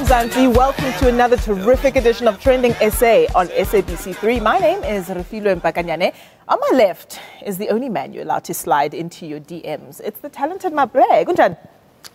Mzansi, welcome to another terrific edition of Trending SA on SABC3. My name is Refilwe Mpakanyane. On my left is the only man you're allowed to slide into your DMs. It's the talented Mabre. Gunjan.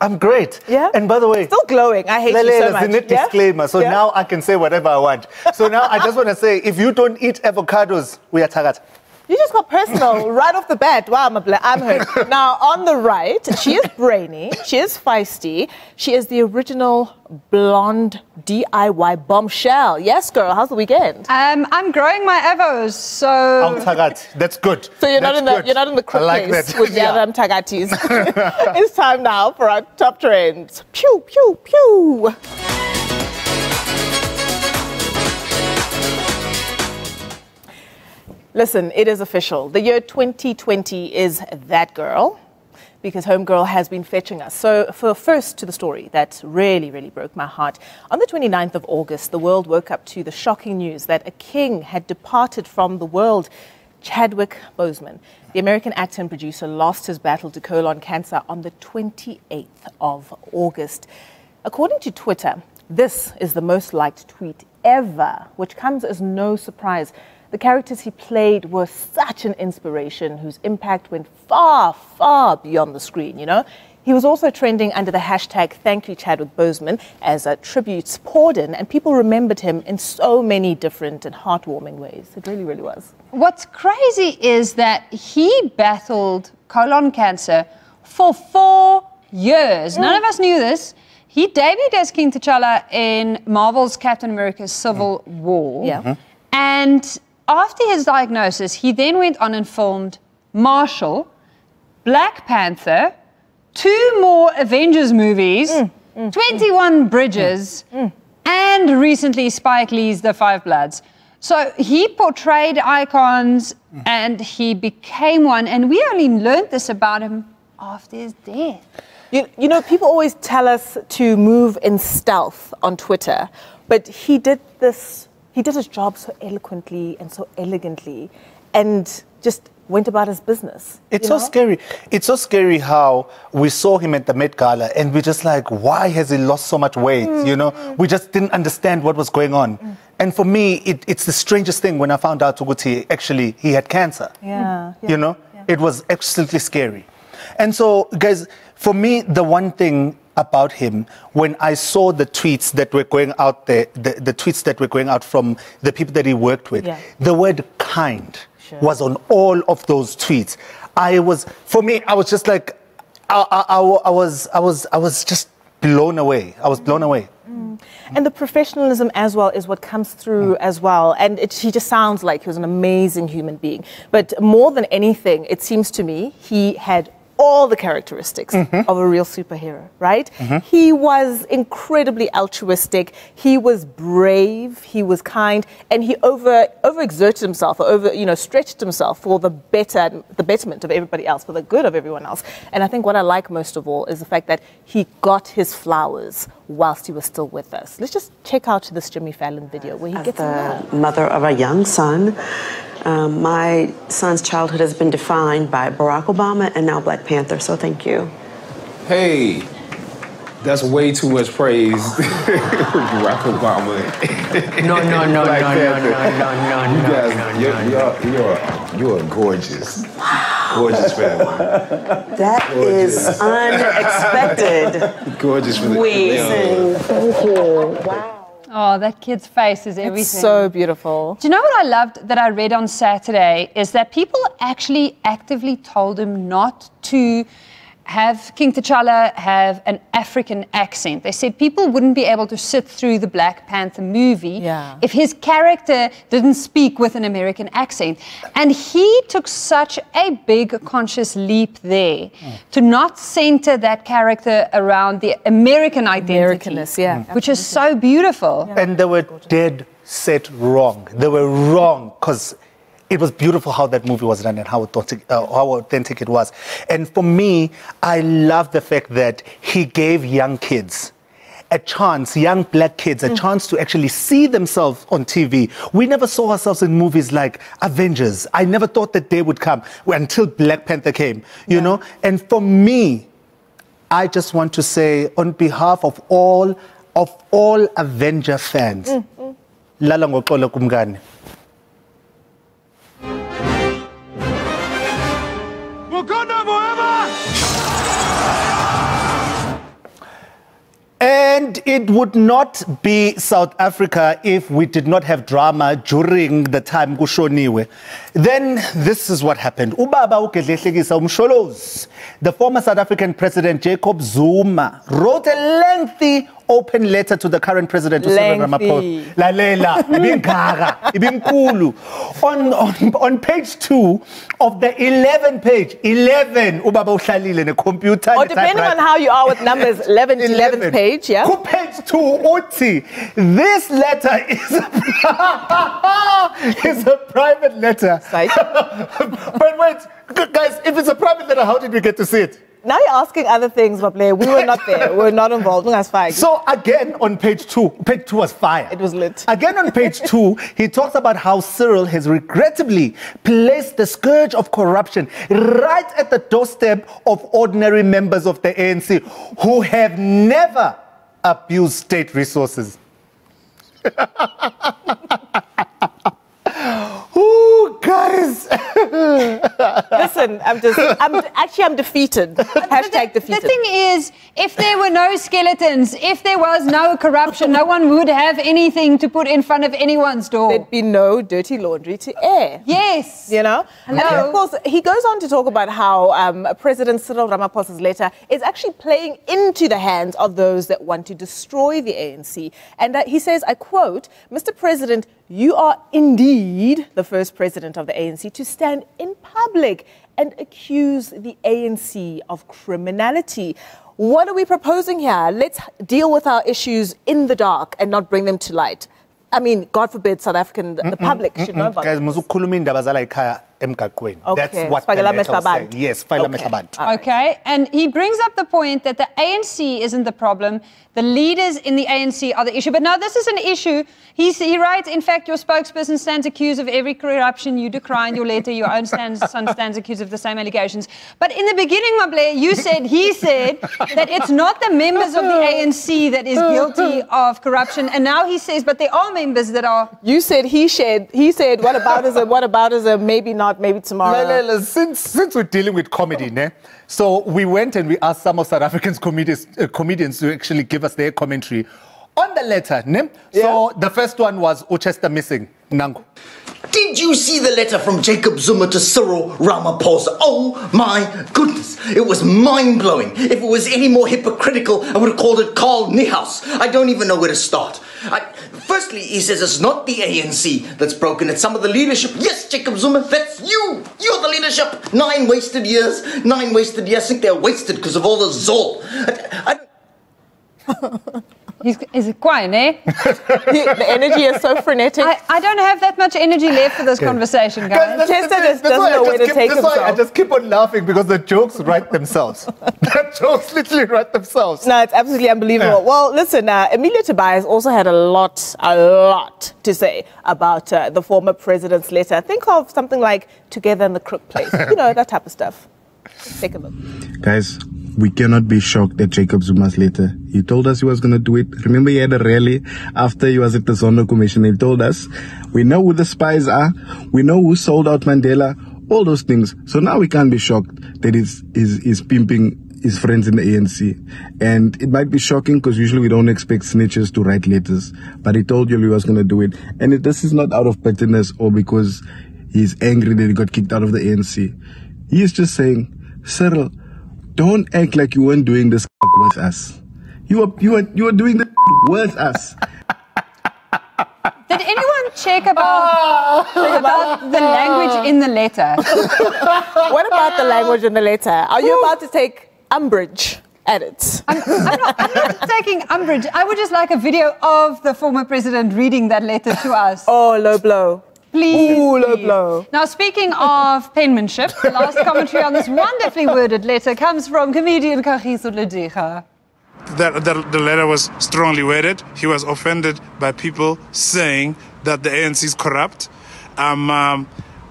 I'm great. Yeah? And by the way, still glowing. I hate you so much. There's a disclaimer, so now I can say whatever I want. So now I just want to say, if you don't eat avocados, we are tagat. You just got personal right off the bat. Wow, I'm hurt. Now, on the right, she is brainy, she is feisty, she is the original blonde DIY bombshell. Yes, girl, how's the weekend? I'm growing my avos, so... That's good. So you're not in the crook place with the other Tagatis. It's time now for our top trends. Pew, pew, pew. Listen, it is official. The year 2020 is that girl, because Homegirl has been fetching us. So first to the story that really, really broke my heart. On the 29th of August, the world woke up to the shocking news that a king had departed from the world. Chadwick Boseman, the American actor and producer, lost his battle to colon cancer on the 28th of August. According to Twitter, this is the most liked tweet ever, which comes as no surprise. The characters he played were such an inspiration whose impact went far, far beyond the screen, you know. He was also trending under the hashtag Thank You Chadwick Boseman as tributes poured in, and people remembered him in so many different and heartwarming ways. It really, really was. What's crazy is that he battled colon cancer for 4 years. None of us knew this. He debuted as King T'Challa in Marvel's Captain America Civil War. Yeah. And after his diagnosis, he then went on and filmed Marshall, Black Panther, 2 more Avengers movies, 21 Bridges, and recently Spike Lee's The Five Bloods. So he portrayed icons and he became one, and we only learned this about him after his death. You know, people always tell us to move in stealth on Twitter, but he did this. He did his job so eloquently and so elegantly and just went about his business. It's so scary. It's so scary how we saw him at the Met Gala and we're just like, why has he lost so much weight? You know, we just didn't understand what was going on. And for me, it's the strangest thing when I found out Tuguti actually, he had cancer. You know, it was absolutely scary. And so, guys, for me, the one thing about him, when I saw the tweets that were going out there, the tweets that were going out from the people that he worked with, the word kind was on all of those tweets. For me, I was just like, I was just blown away. I was blown away. And the professionalism as well is what comes through as well. And he just sounds like he was an amazing human being. But more than anything, it seems to me, he had all the characteristics of a real superhero, right? He was incredibly altruistic. He was brave. He was kind, and he overexerted himself, or stretched himself for the betterment of everybody else, for the good of everyone else. And I think what I like most of all is the fact that he got his flowers whilst he was still with us. Let's just check out this Jimmy Fallon video where he gets the mother of a young son. My son's childhood has been defined by Barack Obama and now Black Panther, so thank you. Hey, that's way too much praise. Barack Obama. No. You are gorgeous. Gorgeous family. That is unexpected. Gorgeous for the Thank you. Wow. Oh, that kid's face is everything. It's so beautiful. Do you know what I loved that I read on Saturday is that people actually actively told him not to have King T'Challa have an African accent. They said people wouldn't be able to sit through the Black Panther movie if his character didn't speak with an American accent. And he took such a big conscious leap there to not center that character around the American identity, Americanness, which is so beautiful. And they were dead set wrong. They were wrong because it was beautiful how that movie was done and how authentic it was. And for me, I love the fact that he gave young kids a chance, young black kids, a chance to actually see themselves on TV. We never saw ourselves in movies like Avengers. I never thought that day would come until Black Panther came, you know? And for me, I just want to say on behalf of all of all Avenger fans. Lala ngoxolo kumngane. And it would not be South Africa if we did not have drama during the time kushoniwe. Then this is what happened. Ubaba uGedlehlekisa umsholozi, the former South African president Jacob Zuma, wrote a lengthy open letter to the current president, Cyril Ramaphosa. Lalela, ibinkulu. On page 2 of the 11, Ubaba uhlalile ne computer. Or depending on how you are with numbers, 11th page, yeah. Page 2, Uti. This letter is a private letter. But wait, guys, if it's a private letter, how did we get to see it? Now you're asking other things, Maple. We were not there. We were not involved. That's fine. So again, on page 2 was fire. It was lit. Again on page 2, he talks about how Cyril has regrettably placed the scourge of corruption right at the doorstep of ordinary members of the ANC who have never abused state resources. Ooh, guys. Listen, I'm defeated. Hashtag defeated. The thing is, if there were no skeletons, if there was no corruption, no one would have anything to put in front of anyone's door. There'd be no dirty laundry to air. Yes. You know? Hello. And of course, he goes on to talk about how President Cyril Ramaphosa's letter is actually playing into the hands of those that want to destroy the ANC. And he says, I quote, Mr. President, you are indeed the first president of the ANC to stand in public and accuse the ANC of criminality. What are we proposing here? Let's deal with our issues in the dark and not bring them to light. I mean, God forbid, South African, the public should know about this. Okay. That's what the letter was saying. Yes, Okay, and he brings up the point that the ANC isn't the problem. The leaders in the ANC are the issue. But now this is an issue. He writes, in fact, your spokesperson stands accused of every corruption you decry in your letter. Your own son stands accused of the same allegations. But in the beginning, Maple, he said that it's not the members of the ANC that is guilty of corruption. And now he says, but there are members that are. You said he said, what about as a maybe not, maybe tomorrow? Since we're dealing with comedy, so we went and we asked some of South Africa's comedians to actually give us their commentary on the letter. So the first one was Uchester missing. Nangu. Did you see the letter from Jacob Zuma to Cyril Ramaphosa? Oh my goodness, it was mind-blowing. If it was any more hypocritical, I would have called it Carl Niehaus. I don't even know where to start. Firstly, he says it's not the ANC that's broken, it's some of the leadership. Yes, Jacob Zuma, that's you. You're the leadership. 9 wasted years. 9 wasted years. I think they're wasted because of all the Zol. Is it quiet, eh? The energy is so frenetic. I don't have that much energy left for this conversation, guys. Chester just doesn't know where to take himself. I just keep on laughing because the jokes write themselves. The jokes literally write themselves. No, it's absolutely unbelievable. Well, listen, Emilia Tobias also had a lot to say about the former president's letter. Think of something like Together in the Crook Place. You know, that type of stuff. Let's take a look. Guys, we cannot be shocked at Jacob Zuma's letter. He told us he was going to do it. Remember, he had a rally after he was at the Zondo Commission. He told us, we know who the spies are. We know who sold out Mandela. All those things. So now we can't be shocked that he's pimping his friends in the ANC. And it might be shocking because usually we don't expect snitches to write letters. But he told you he was going to do it. And this is not out of pettiness or because he's angry that he got kicked out of the ANC. He is just saying, Cyril, don't act like you weren't doing this with us. You were doing this with us. Did anyone check about the language in the letter? What about the language in the letter? Are you about to take umbrage at it? I'm not taking umbrage. I would just like a video of the former president reading that letter to us. Oh, low blow. Please. Ooh, low blow. Now, speaking of penmanship, the last commentary on this wonderfully worded letter comes from comedian Kagiso Ledeja. The letter was strongly worded. He was offended by people saying that the ANC is corrupt.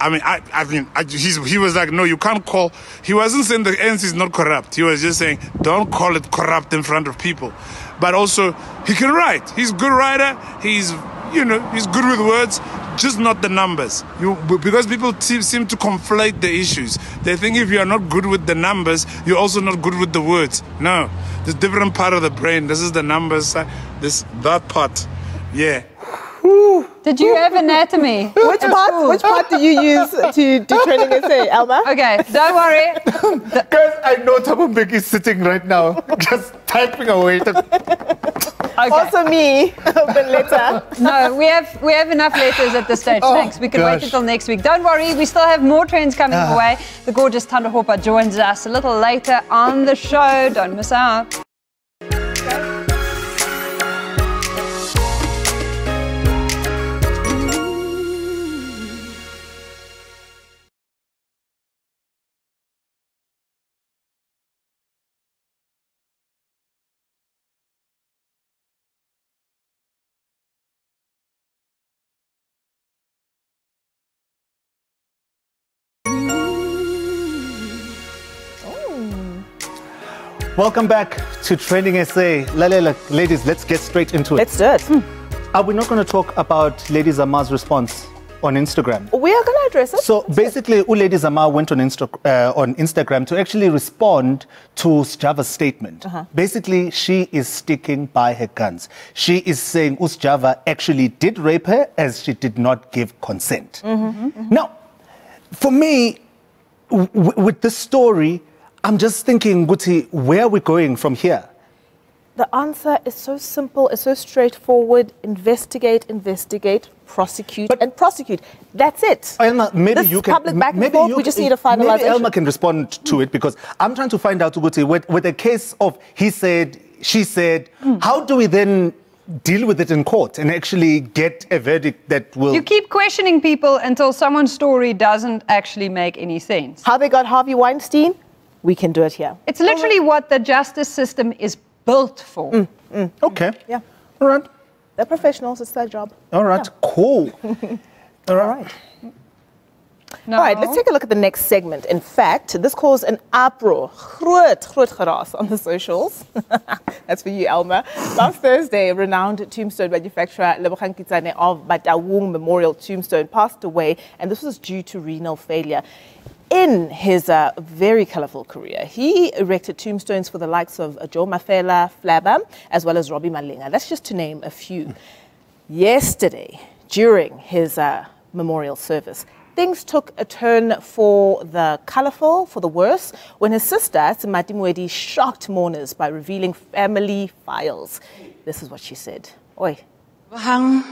he was like, no, you can't call. He wasn't saying the ANC is not corrupt. He was just saying, don't call it corrupt in front of people. But also, he can write. He's a good writer. He's good with words, just not the numbers. Because people seem to conflate the issues. They think if you are not good with the numbers, you're also not good with the words. No, there's a different part of the brain. This is the numbers, that part. Yeah. Did you have anatomy? Which part do you use to do training essay, Alma? Okay, don't worry. Guys, I know Thabo Mbeki is sitting right now, just typing away. Okay. Also me, but later. No, we have enough letters at this stage. Thanks. We can wait until next week. Don't worry, we still have more trends coming away. The gorgeous Thando Hopa joins us a little later on the show. Don't miss out. Welcome back to Trending SA. Ladies, let's get straight into it. Let's do it. Are we not going to talk about Lady Zama's response on Instagram? We are going to address it. So basically, Lady Zama went on Instagram to actually respond to Sjava's statement. Basically, she is sticking by her guns. She is saying Sjava actually did rape her as she did not give consent. Now, for me, with this story, I'm just thinking, Guti, where are we going from here? The answer is so simple, it's so straightforward. Investigate, prosecute, and prosecute. That's it. Elma, maybe this you can. Public back and forth, we just need a finalization. Maybe Elma can respond to it, because I'm trying to find out, Guti, with a case of he said, she said, how do we then deal with it in court and actually get a verdict that will... You keep questioning people until someone's story doesn't actually make any sense. How they got Harvey Weinstein? We can do it here. It's literally what the justice system is built for. Okay. Yeah. All right. They're professionals. It's their job. All right. Yeah. Cool. All right. No. All right, let's take a look at the next segment. In fact, this caused an uproar, groot geraas on the socials. That's for you, Elma. Last Thursday, renowned tombstone manufacturer Lebogang Kitsane of Bataung Memorial Tombstone passed away, and this was due to renal failure. In his very colourful career, he erected tombstones for the likes of Joe Mafela, Flabber, as well as Robbie Malinga. That's just to name a few. Yesterday, during his memorial service, things took a turn for the colourful, for the worse, when his sister, Tsimati Mwedi, shocked mourners by revealing family files. This is what she said. Oi. Lebogang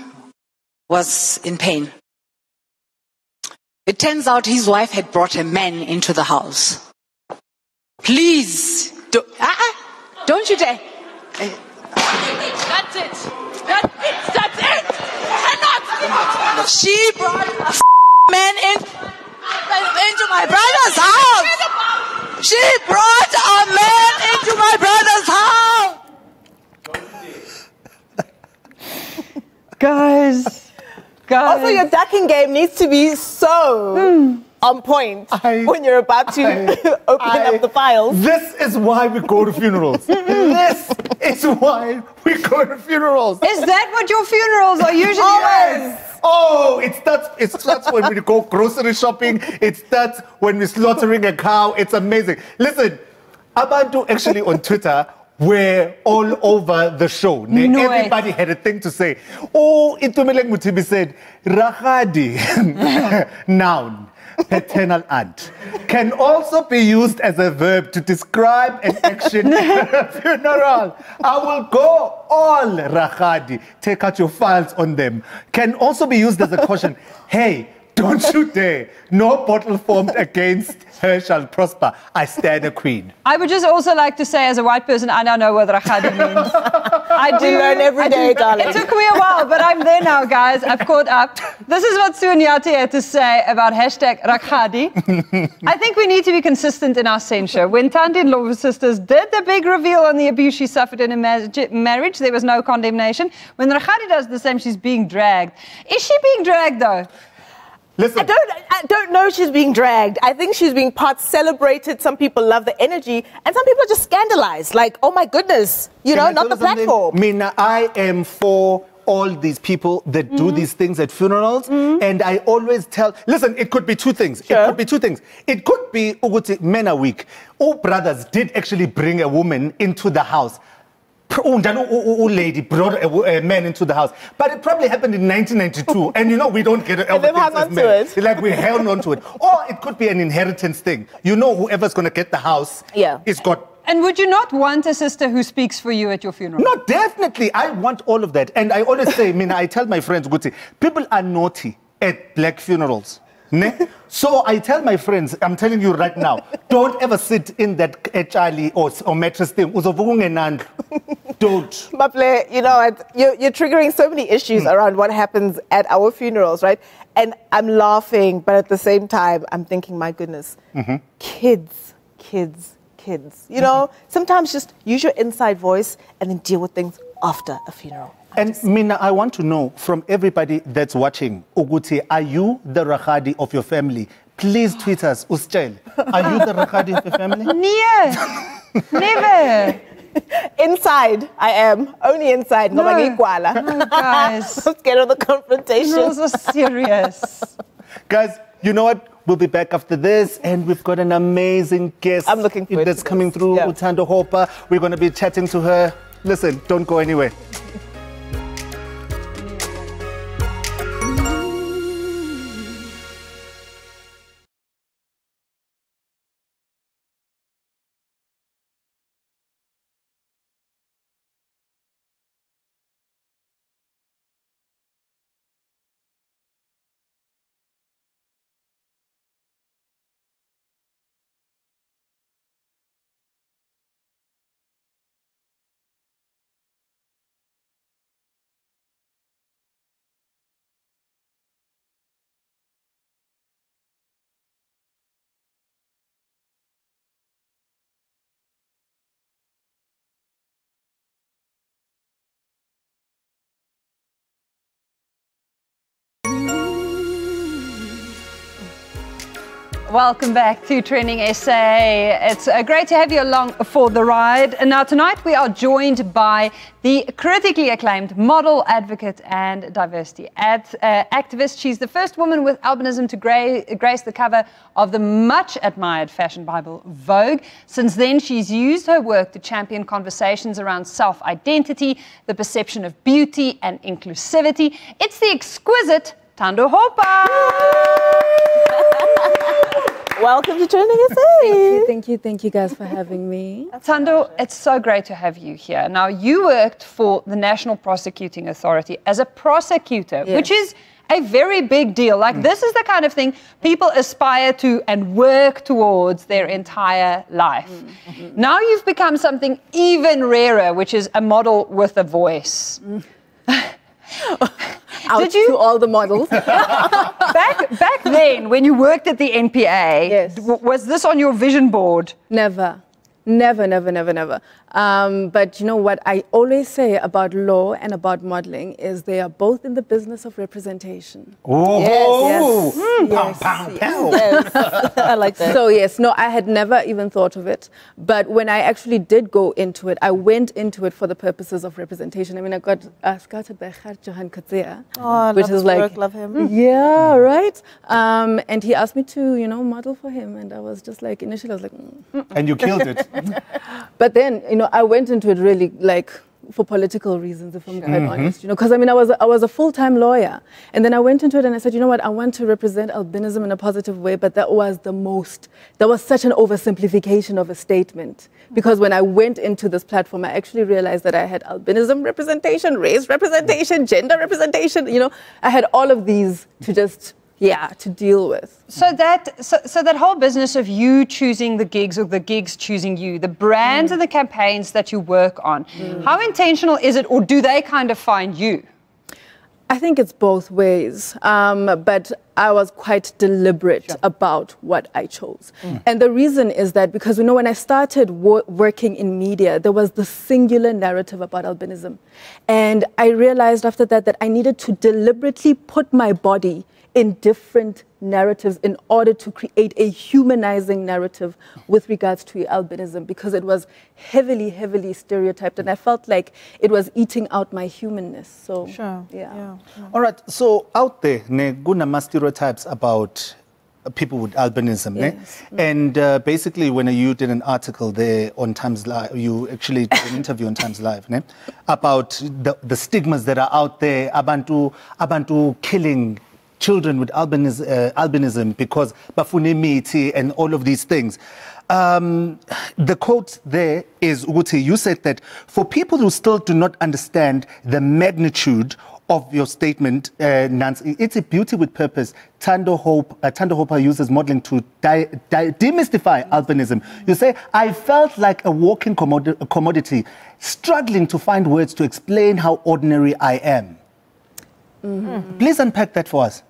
was in pain. It turns out his wife had brought a man into the house. Please, don't you dare. That's it. That's it. Cannot. She brought a man into my brother's house. She brought a man into my brother's house. Guys. Also, your ducking game needs to be so on point when you're about to open up the files. This is why we go to funerals. This is why we go to funerals. Is that what your funerals are usually like? Oh, it starts when we go grocery shopping. It starts when we're slaughtering a cow. It's amazing. Listen, Abantu actually on Twitter were all over the show. No Everybody had a thing to say. Oh, Itumeleng Mutibi said, Rakadi, noun, paternal aunt, can also be used as a verb to describe an action at a funeral. I will go all Rakadi. Take out your files on them. Can also be used as a caution. Hey, don't you dare. No bottle formed against her shall prosper. I stand a queen. I would just also like to say, as a white person, I don't know what Rakhadi means. I do learn every day, darling. It took me a while, but I'm there now, guys. I've caught up. This is what Sunyati had to say about hashtag Rakhadi. I think we need to be consistent in our censure. When Thandi and Love's sisters did the big reveal on the abuse she suffered in a marriage, there was no condemnation. When Rakhadi does the same, she's being dragged. Is she being dragged, though? Listen. I don't know she's being dragged. I think she's being part celebrated. Some people love the energy, and some people are just scandalized. Like, oh my goodness, not the platform. Mina, I am for all these people that do these things at funerals, and I always tell, listen, it could be two things. Sure. It could be two things. It could be Uguti Men Are Weak. All brothers did actually bring a woman into the house. Lady brought a man into the house, but it probably happened in 1992, and we don't get it. And they've hung on to it. Like we held on to it, or it could be an inheritance thing. Whoever's going to get the house, is got. And would you not want a sister who speaks for you at your funeral? No, definitely. I want all of that, and I always say, I tell my friends, Guti, people are naughty at black funerals. Ne? So I tell my friends, I'm telling you right now, don't ever sit in that Charlie or mattress thing. Don't. Maple, you're triggering so many issues around what happens at our funerals, right? And I'm laughing, but at the same time, I'm thinking, my goodness, kids. Sometimes just use your inside voice and then deal with things after a funeral. And Mina, I want to know from everybody that's watching, Uguti, are you the Rakhadi of your family? Please tweet us, Uschel. Are you the Rakhadi of your family? Never. Inside, I am. Only inside. No, guys. I'm scared of the confrontation. Rules are serious. Guys, you know what? We'll be back after this, and we've got an amazing guest. I'm looking forward that's to coming through, Thando Hopa. We're going to be chatting to her. Listen, don't go anywhere. Welcome back to Trending SA. It's great to have you along for the ride. And now tonight we are joined by the critically acclaimed model, advocate and diversity activist. She's the first woman with albinism to grace the cover of the much admired fashion Bible Vogue. Since then, she's used her work to champion conversations around self-identity, the perception of beauty and inclusivity. It's the exquisite Thando Hopa. Welcome to Trending SA. Thank you guys for having me. Thando, it's so great to have you here. Now, you worked for the National Prosecuting Authority as a prosecutor, which is a very big deal. Like, this is the kind of thing people aspire to and work towards their entire life. Now you've become something even rarer, which is a model with a voice. Out to all the models. Back then, when you worked at the NPA, was this on your vision board? Never. But you know what I always say about law and about modeling is they are both in the business of representation. Oh, yes. Yes. I like that. So yes, no, I had never even thought of it. But when I actually did go into it, I went into it for the purposes of representation. I mean, I got scouted by Johan Katzea, which is like, love him. Yeah, right. And he asked me to, model for him, and I was just like, initially I was like, And you killed it. But then, I went into it really like for political reasons, if I'm quite honest, because I mean, I was a full-time lawyer, and then I went into it and I said, you know what, I want to represent albinism in a positive way, but that was such an oversimplification of a statement, because when I went into this platform, I actually realized that I had albinism representation, race representation, gender representation, I had all of these to just to deal with. So that whole business of you choosing the gigs or the gigs choosing you, the brands and the campaigns that you work on, how intentional is it, or do they kind of find you? I think it's both ways. But I was quite deliberate about what I chose. And the reason is that because, you know, when I started working in media, there was the singular narrative about albinism. And I realized after that I needed to deliberately put my body in different narratives in order to create a humanizing narrative with regards to albinism, because it was heavily, heavily stereotyped, and I felt like it was eating out my humanness. So, yeah. All right, so out there, kuna stereotypes about people with albinism, Yes. and basically when you did an article there on Times Live, you actually did an interview on Times Live, about the stigmas that are out there, abantu killing children with albinism because bafune mithi and all of these things. The quote there is, Uguti, you said that for people who still do not understand the magnitude of your statement, Nancy, it's a beauty with purpose. Thando Hopa uses modeling to demystify albinism. You say, I felt like a walking commodity, struggling to find words to explain how ordinary I am. Please unpack that for us.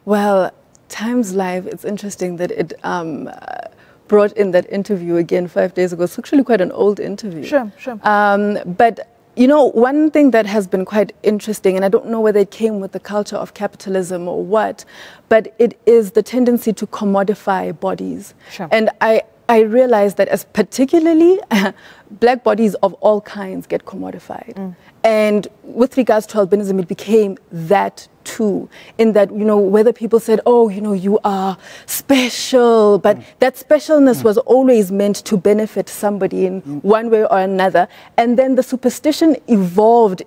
Well, Times Live, it's interesting that it brought in that interview again 5 days ago. It's actually quite an old interview. Sure. But, you know, one thing that has been quite interesting, and I don't know whether it came with the culture of capitalism or what, but it is the tendency to commodify bodies. Sure. And I realized that as particularly black bodies of all kinds get commodified. And with regards to albinism, it became that too, in that, you know, whether people said, oh, you know, you are special, but that specialness was always meant to benefit somebody in one way or another. And then the superstition evolved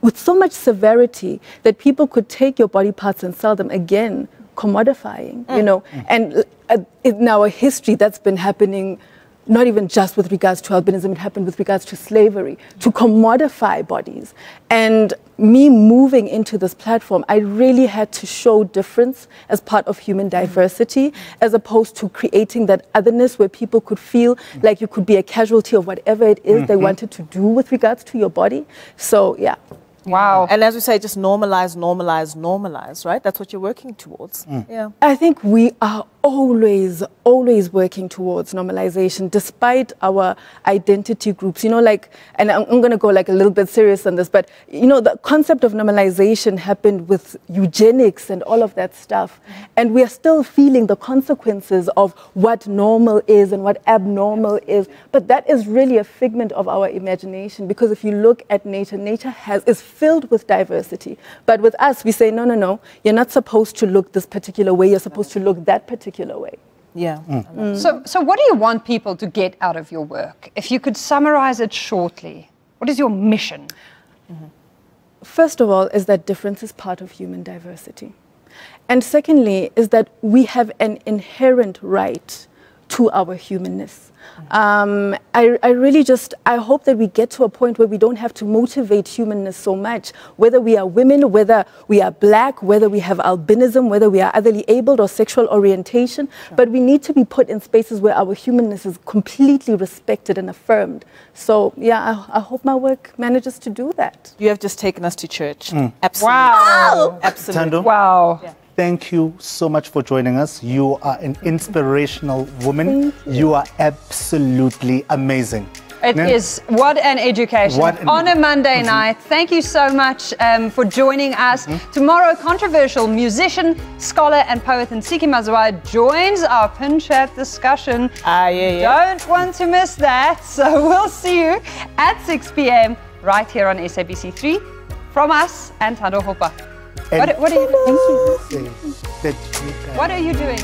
with so much severity that people could take your body parts and sell them, again, commodifying, you know. And in our history, that's been happening not even just with regards to albinism, it happened with regards to slavery, to commodify bodies. And me moving into this platform, I really had to show difference as part of human diversity, as opposed to creating that otherness where people could feel like you could be a casualty of whatever it is they wanted to do with regards to your body. So, yeah. Wow. And as we say, just normalize, right? That's what you're working towards. Yeah. I think we are always working towards normalization, despite our identity groups. You know, like, and I'm going to go like a little bit serious on this, but, you know, the concept of normalization happened with eugenics and all of that stuff. And we are still feeling the consequences of what normal is and what abnormal is. But that is really a figment of our imagination, because if you look at nature, nature is filled with diversity. But with us, we say, no, you're not supposed to look this particular way, you're supposed to look that particular way. Yeah. So what do you want people to get out of your work? If you could summarize it shortly, what is your mission? First of all, is that difference is part of human diversity. And secondly, is that we have an inherent right to our humanness. I hope that we get to a point where we don't have to motivate humanness so much, whether we are women, whether we are black, whether we have albinism, whether we are otherly abled or sexual orientation, but we need to be put in spaces where our humanness is completely respected and affirmed. So, yeah, I hope my work manages to do that. You have just taken us to church. Absolutely. Wow. Absolutely. Thando? Wow. Yeah. Thank you so much for joining us. You are an inspirational woman. You are absolutely amazing. It is, what an education. On a Monday night. Thank you so much for joining us. Tomorrow, controversial musician, scholar and poet Nsiki Mazwa joins our Pin Chat discussion. Don't want to miss that. So we'll see you at 6 p.m. right here on SABC3 from us and Thando Hopa. What are you doing? What are you doing?